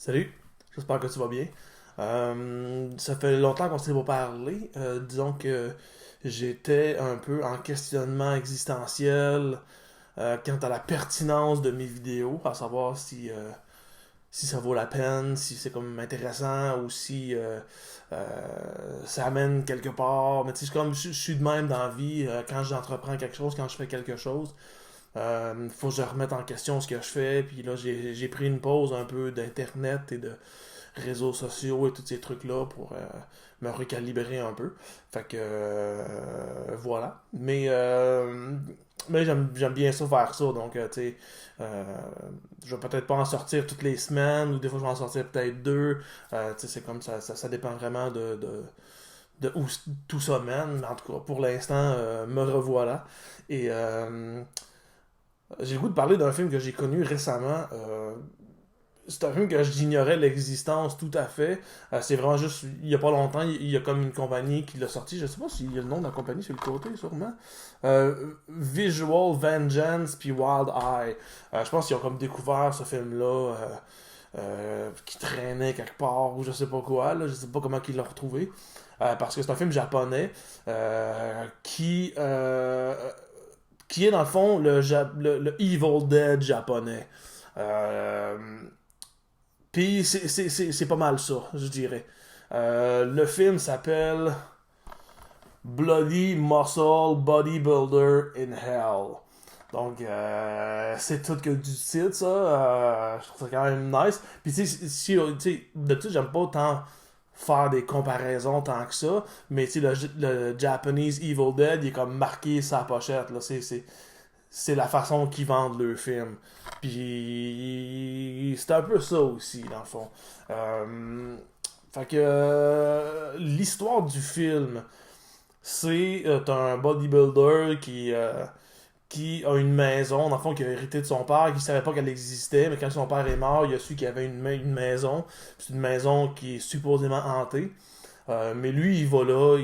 Salut, j'espère que tu vas bien. Ça fait longtemps qu'on s'est pas parlé. Disons que j'étais un peu en questionnement existentiel quant à la pertinence de mes vidéos, à savoir si ça vaut la peine, si c'est comme intéressant ou si ça amène quelque part. Mais tu sais, c'est comme je suis de même dans la vie quand j'entreprends quelque chose, quand je fais quelque chose. Faut que je remette en question ce que je fais. Puis là, j'ai pris une pause un peu d'internet et de réseaux sociaux et tous ces trucs-là pour me recalibrer un peu. Fait que voilà. Mais j'aime bien ça faire ça. Donc, tu sais, euh, je vais peut-être pas en sortir toutes les semaines ou des fois je vais en sortir peut-être deux. Tu sais, c'est comme ça dépend vraiment de où tout ça mène. Mais en tout cas, pour l'instant, me revoilà. Et j'ai le goût de parler d'un film que j'ai connu récemment. C'est un film que j'ignorais l'existence tout à fait. C'est vraiment juste, il y a pas longtemps, il y a comme une compagnie qui l'a sorti. Je sais pas s'il y a le nom de la compagnie sur le côté, sûrement. Visual Vengeance puis Wild Eye. Je pense qu'ils ont comme découvert ce film-là qui traînait quelque part ou je sais pas quoi. Là, je sais pas comment ils l'ont retrouvé. Parce que c'est un film japonais qui est dans le fond le Evil Dead japonais. Euh, Puis c'est pas mal ça, je dirais. Le film s'appelle Bloody Muscle Bodybuilder in Hell. Donc, c'est tout que du titre, ça. Je trouve ça quand même nice. Puis, tu sais, d'habitude, j'aime pas tant faire des comparaisons tant que ça. Mais, tu sais, le Japanese Evil Dead, il est comme marqué sa pochette. Là. C'est la façon qu'ils vendent le film. Puis c'est un peu ça aussi, dans le fond. Fait que l'histoire du film, c'est t'as un bodybuilder qui a une maison, dans le fond, qui a hérité de son père, qui savait pas qu'elle existait, mais quand son père est mort, il a su qu'il y avait une maison. C'est une maison qui est supposément hantée. Mais lui, il va là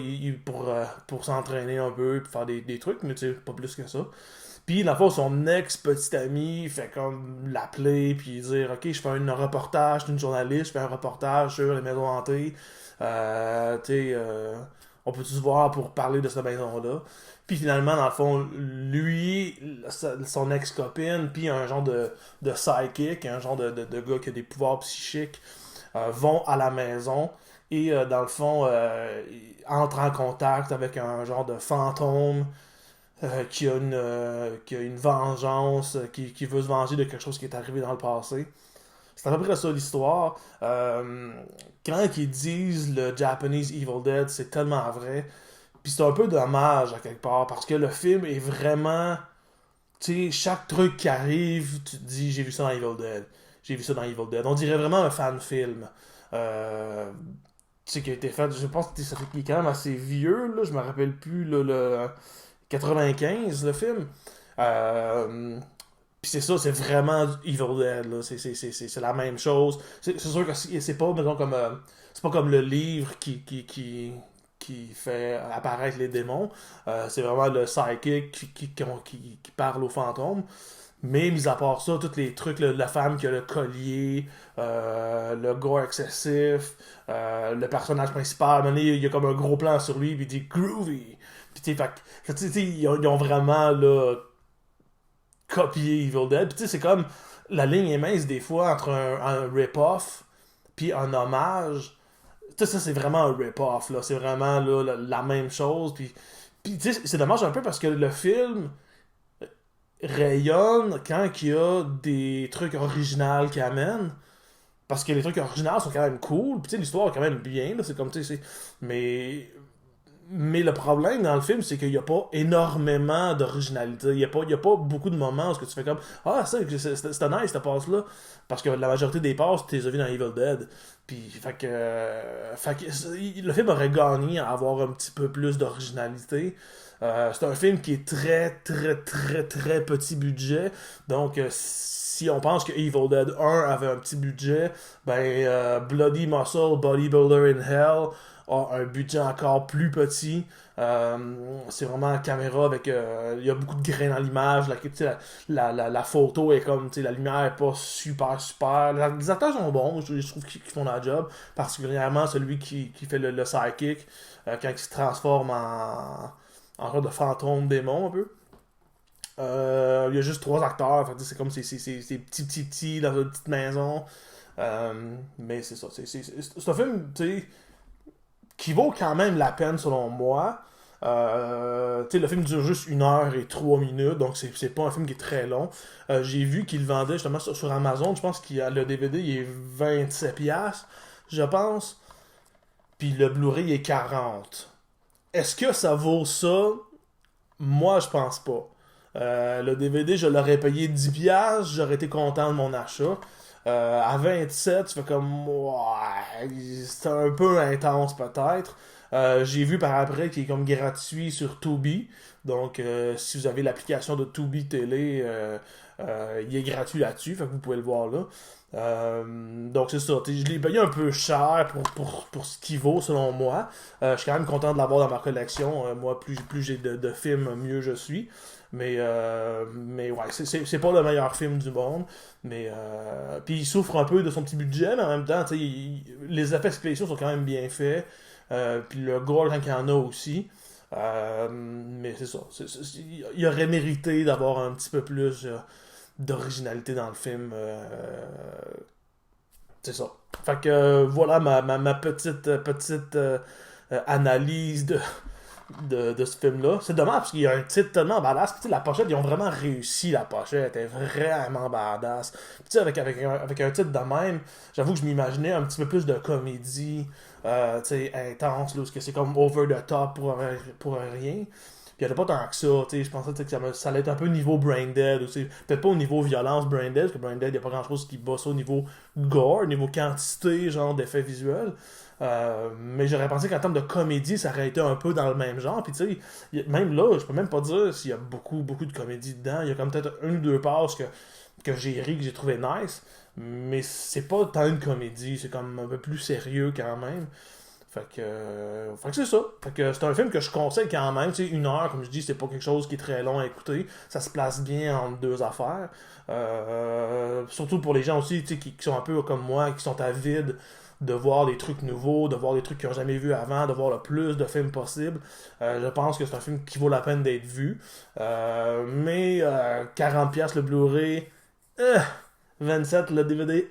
pour s'entraîner un peu, pour faire des trucs, mais tu sais, pas plus que ça. Puis, dans le fond, son ex-petit ami fait comme l'appeler, puis dire ok, je fais un reportage, je suis une journaliste, je fais un reportage sur les maisons hantées. Tu sais, on peut-tu se voir pour parler de cette maison-là? Puis finalement, dans le fond, lui, son ex-copine, puis un genre de psychic, un genre de gars qui a des pouvoirs psychiques, vont à la maison et dans le fond, entrent en contact avec un genre de fantôme qui a une vengeance, qui veut se venger de quelque chose qui est arrivé dans le passé. C'est à peu près ça l'histoire. Quand ils disent le Japanese Evil Dead, c'est tellement vrai. Puis c'est un peu dommage à quelque part parce que le film est vraiment. Tu sais, chaque truc qui arrive, tu te dis j'ai vu ça dans Evil Dead. J'ai vu ça dans Evil Dead. On dirait vraiment un fan film. Euh, Tu sais, qui a été fait, je pense que ça fait qu'il est quand même assez vieux, là, je me rappelle plus, là, le 95, le film. Euh, Puis c'est ça, c'est vraiment Evil Dead, là. C'est la même chose. C'est sûr que c'est pas, mettons, comme. C'est pas comme le livre qui fait apparaître les démons. C'est vraiment le psychic qui parle aux fantômes. Mais, mis à part ça, tous les trucs, la femme qui a le collier, le gore excessif, le personnage principal, à un moment donné, il y a comme un gros plan sur lui, puis il dit groovy. Puis, tu sais, ils ont vraiment, là, copié Evil Dead. Puis, tu sais, c'est comme, la ligne est mince des fois entre un rip-off, puis un hommage. Tu sais, ça, c'est vraiment un rip-off, là. C'est vraiment, là, la même chose. Puis tu sais, c'est dommage un peu parce que le film rayonne quand il y a des trucs originaux qui amènent. Parce que les trucs originaux sont quand même cool. Puis tu sais, l'histoire est quand même bien. Là, c'est comme, tu sais, mais le problème dans le film, c'est qu'il n'y a pas énormément d'originalité. Il y a pas beaucoup de moments où tu fais comme ah, ça, c'était nice cette passe-là. Parce que la majorité des passes, tu les as vues dans Evil Dead. Puis, le film aurait gagné à avoir un petit peu plus d'originalité. C'est un film qui est très, très, très, très petit budget. Donc, si on pense que Evil Dead 1 avait un petit budget, ben Bloody Muscle Bodybuilder in Hell a un budget encore plus petit. C'est vraiment la caméra avec... il y a beaucoup de grains dans l'image. La photo est comme... La lumière est pas super, super. Les acteurs sont bons, je trouve qu'ils font la job. Particulièrement celui qui fait le sidekick, quand il se transforme en sorte de fantôme démon un peu. Il y a juste 3 acteurs, fait que c'est comme c'est petit dans une petite maison. Mais c'est ça. C'est un film, qui vaut quand même la peine selon moi. Le film dure juste 1h03 minutes, donc c'est pas un film qui est très long. J'ai vu qu'il vendait justement sur Amazon, je pense que le DVD il est 27$, je pense. Puis le Blu-ray il est 40. Est-ce que ça vaut ça? Moi, je pense pas. Le DVD, je l'aurais payé 10$, j'aurais été content de mon achat. À 27, tu fais comme... Ouais, c'est un peu intense peut-être. J'ai vu par après qu'il est comme gratuit sur Tubi. Donc, si vous avez l'application de Tubi Télé, il est gratuit là-dessus. Fait que vous pouvez le voir là. Donc, c'est ça. Je l'ai payé un peu cher pour ce qu'il vaut, selon moi. Je suis quand même content de l'avoir dans ma collection. Moi, plus j'ai de films, mieux je suis. Mais ouais, c'est pas le meilleur film du monde. Puis il souffre un peu de son petit budget, mais en même temps, les effets spéciaux sont quand même bien faits. Puis le gore, quand il y en a aussi. Mais c'est ça. Il aurait mérité d'avoir un petit peu plus d'originalité dans le film. C'est ça. Fait que voilà ma petite analyse de ce film-là. C'est dommage parce qu'il y a un titre tellement badass. Puis, la pochette, ils ont vraiment réussi la pochette. Elle était vraiment badass. Puis, avec un titre de même, j'avoue que je m'imaginais un petit peu plus de comédie intense, là, parce que c'est comme over the top pour un rien. Puis il n'y avait pas tant que ça, je pensais que ça allait être un peu niveau Brain Dead, aussi. Peut-être pas au niveau violence Brain Dead, parce que Brain Dead, il n'y a pas grand-chose qui bat ça au niveau gore, au niveau quantité, genre d'effets visuels. Mais j'aurais pensé qu'en termes de comédie, ça aurait été un peu dans le même genre. Puis tu sais, même là, je peux même pas dire s'il y a beaucoup de comédie dedans. Il y a comme peut-être une ou deux passes que j'ai ri, que j'ai trouvé nice. Mais c'est pas tant une comédie, c'est comme un peu plus sérieux quand même. Fait que c'est ça. Fait que c'est un film que je conseille quand même. Tu sais, 1 heure, comme je dis, c'est pas quelque chose qui est très long à écouter. Ça se place bien entre deux affaires. Surtout pour les gens aussi, tu sais, qui sont un peu comme moi, qui sont avides de voir des trucs nouveaux, de voir des trucs qu'ils n'ont jamais vus avant, de voir le plus de films possible. Je pense que c'est un film qui vaut la peine d'être vu. Mais 40$ le Blu-ray, 27$ le DVD,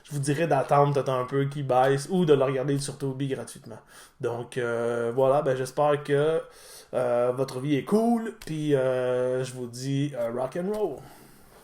je vous dirais d'attendre peut-être un peu qu'il baisse ou de le regarder sur Tubi gratuitement. Donc voilà, ben j'espère que votre vie est cool, puis je vous dis rock and roll.